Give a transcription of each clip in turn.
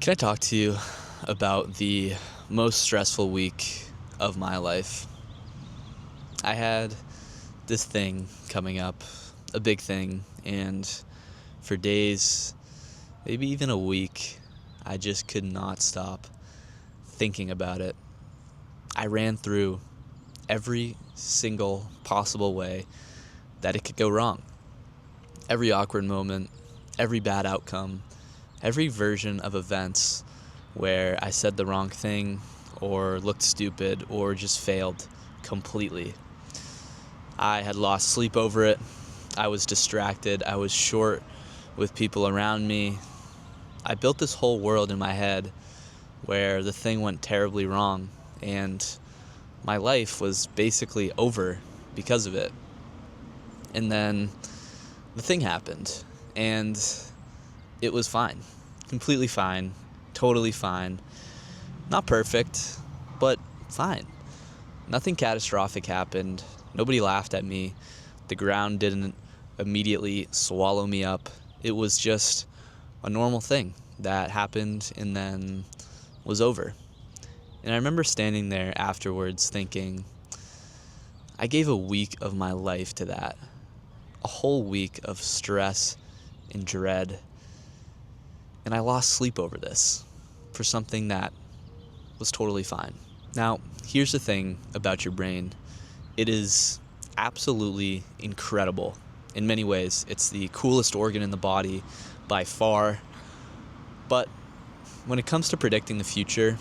Can I talk to you about the most stressful week of my life? I had this thing coming up, a big thing, and for days, maybe even a week, I just could not stop thinking about it. I ran through every single possible way that it could go wrong. Every awkward moment, every bad outcome, every version of events where I said the wrong thing or looked stupid or just failed completely. I had lost sleep over it. I was distracted. I was short with people around me. I built this whole world in my head where the thing went terribly wrong, and my life was basically over because of it. And then the thing happened, and it was fine. Completely fine. Totally fine. Not perfect, but fine. Nothing catastrophic happened. Nobody laughed at me. The ground didn't immediately swallow me up. It was just a normal thing that happened and then was over. And I remember standing there afterwards thinking, I gave a week of my life to that. A whole week of stress and dread. And I lost sleep over this for something that was totally fine. Now, here's the thing about your brain. It is absolutely incredible in many ways. It's the coolest organ in the body by far. But when it comes to predicting the future,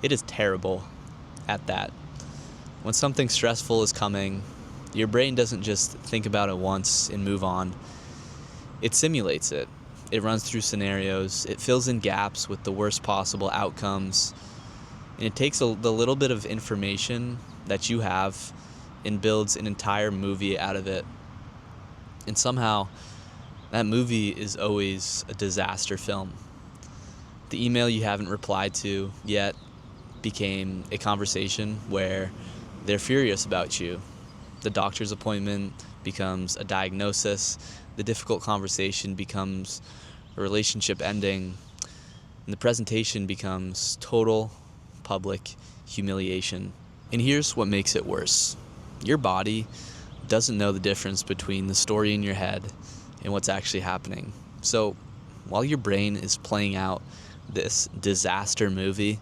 it is terrible at that. When something stressful is coming, your brain doesn't just think about it once and move on. It simulates it. It runs through scenarios. It fills in gaps with the worst possible outcomes. And it takes the little bit of information that you have and builds an entire movie out of it. And somehow, that movie is always a disaster film. The email you haven't replied to yet became a conversation where they're furious about you. The doctor's appointment becomes a diagnosis. The difficult conversation becomes a relationship ending. And the presentation becomes total public humiliation. And here's what makes it worse. Your body doesn't know the difference between the story in your head and what's actually happening. So while your brain is playing out this disaster movie,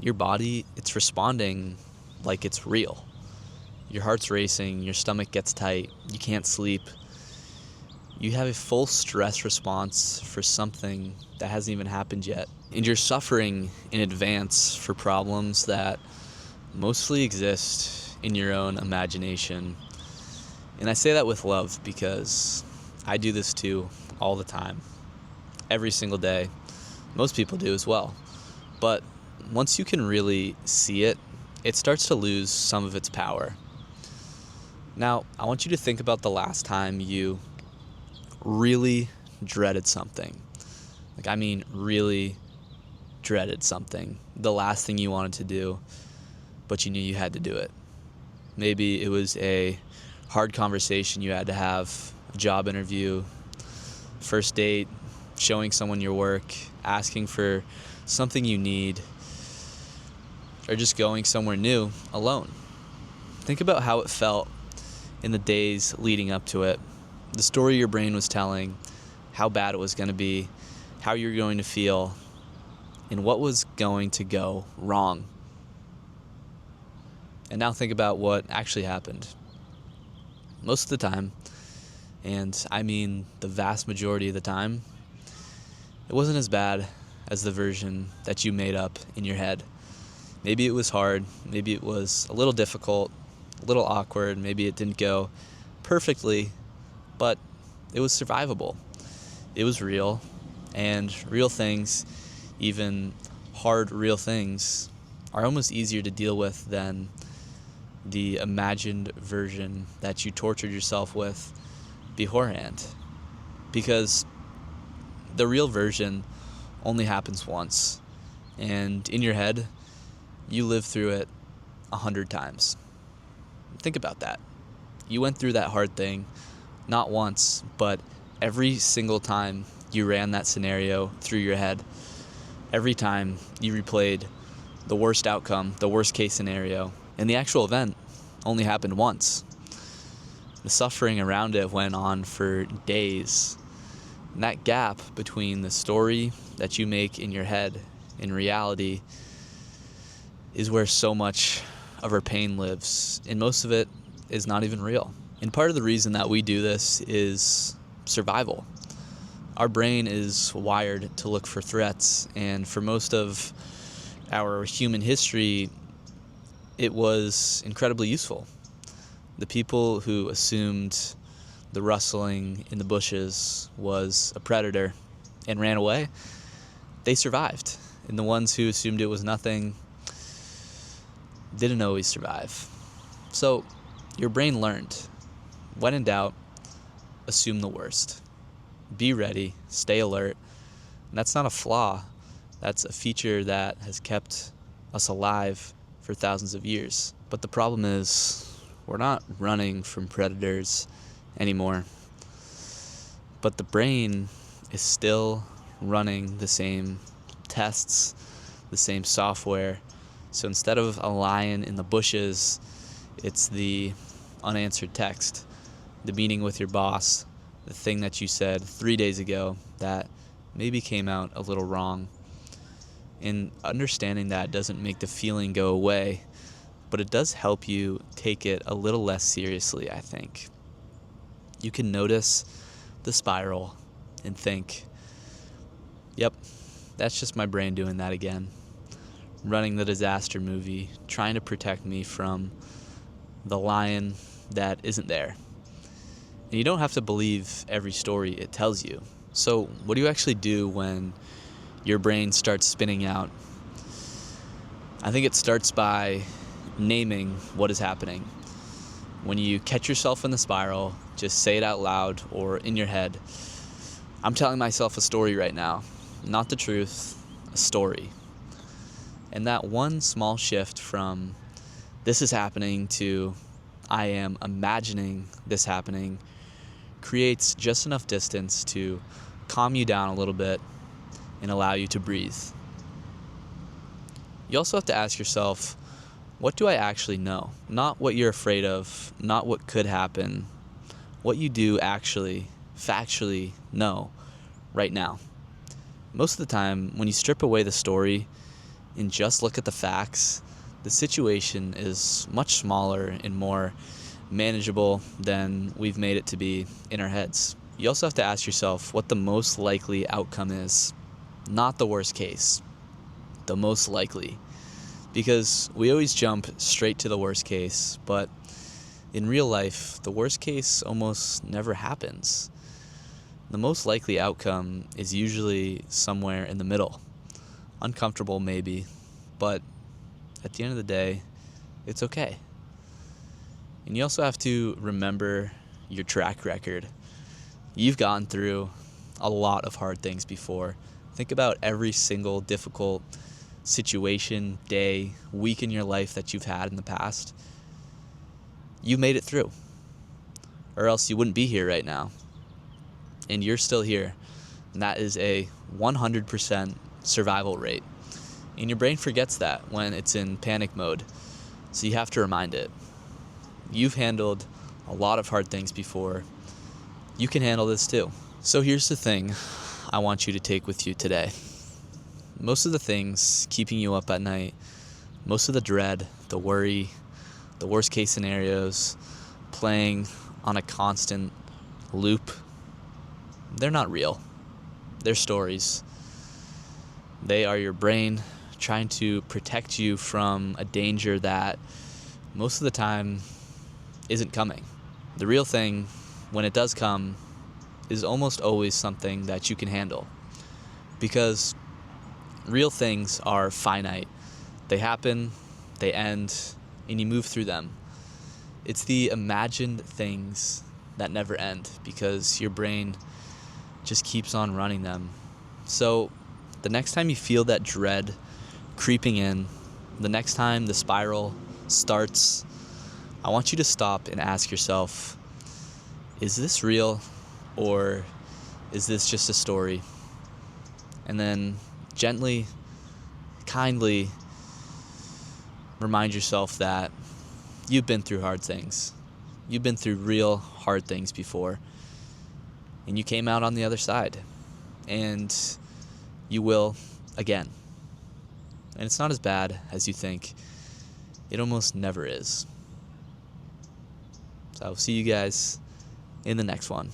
your body, it's responding like it's real. Your heart's racing, your stomach gets tight, you can't sleep. You have a full stress response for something that hasn't even happened yet. And you're suffering in advance for problems that mostly exist in your own imagination. And I say that with love because I do this too all the time, every single day. Most people do as well. But once you can really see it, it starts to lose some of its power. Now, I want you to think about the last time you really dreaded something. Really dreaded something. The last thing you wanted to do, but you knew you had to do it. Maybe it was a hard conversation you had to have, a job interview, first date, showing someone your work, asking for something you need, or just going somewhere new alone. Think about how it felt in the days leading up to it, the story your brain was telling, how bad it was going to be, how you were going to feel, and what was going to go wrong. And now think about what actually happened. Most of the time, and I mean the vast majority of the time, it wasn't as bad as the version that you made up in your head. Maybe it was hard, maybe it was a little difficult, a little awkward, maybe it didn't go perfectly, but it was survivable. It was real, and real things, even hard real things, are almost easier to deal with than the imagined version that you tortured yourself with beforehand. Because the real version only happens once, and in your head, you live through it 100 times. Think about that. You went through that hard thing, not once, but every single time you ran that scenario through your head, every time you replayed the worst outcome, the worst case scenario, and the actual event only happened once. The suffering around it went on for days. And that gap between the story that you make in your head and reality is where so much of our pain lives, and most of it is not even real. And part of the reason that we do this is survival. Our brain is wired to look for threats, and for most of our human history, it was incredibly useful. The people who assumed the rustling in the bushes was a predator and ran away, they survived. And the ones who assumed it was nothing didn't always survive. So your brain learned, when in doubt, assume the worst. Be ready, stay alert. And that's not a flaw. That's a feature that has kept us alive for thousands of years. But the problem is, we're not running from predators anymore. But the brain is still running the same tests, the same software. So instead of a lion in the bushes, it's the unanswered text, the meeting with your boss, the thing that you said 3 days ago that maybe came out a little wrong. And understanding that doesn't make the feeling go away, but it does help you take it a little less seriously, I think. You can notice the spiral and think, yep, that's just my brain doing that again. Running the disaster movie, trying to protect me from the lion that isn't there. And you don't have to believe every story it tells you. So what do you actually do when your brain starts spinning out? I think it starts by naming what is happening. When you catch yourself in the spiral, just say it out loud or in your head. I'm telling myself a story right now. Not the truth, a story. And that one small shift from this is happening to I am imagining this happening creates just enough distance to calm you down a little bit and allow you to breathe. You also have to ask yourself, what do I actually know? Not what you're afraid of, not what could happen, what you do actually, factually know right now. Most of the time, when you strip away the story and just look at the facts, the situation is much smaller and more manageable than we've made it to be in our heads. You also have to ask yourself what the most likely outcome is, not the worst case, the most likely. Because we always jump straight to the worst case, but in real life, the worst case almost never happens. The most likely outcome is usually somewhere in the middle. Uncomfortable maybe, but at the end of the day, it's okay. And you also have to remember your track record. You've gone through a lot of hard things before. Think about every single difficult situation, day, week in your life that you've had in the past. You made it through, or else you wouldn't be here right now. And you're still here. And that is a 100% survival rate. And your brain forgets that when it's in panic mode. So you have to remind it. You've handled a lot of hard things before. You can handle this too. So here's the thing I want you to take with you today. Most of the things keeping you up at night, most of the dread, the worry, the worst case scenarios, playing on a constant loop, they're not real. They're stories. They are your brain trying to protect you from a danger that most of the time isn't coming. The real thing, when it does come, is almost always something that you can handle. Because real things are finite. They happen, they end, and you move through them. It's the imagined things that never end because your brain just keeps on running them. So the next time you feel that dread creeping in, the next time the spiral starts, I want you to stop and ask yourself, is this real or is this just a story? And then gently, kindly remind yourself that you've been through hard things. You've been through real hard things before, and you came out on the other side, and you will again. And it's not as bad as you think. It almost never is. So I'll see you guys in the next one.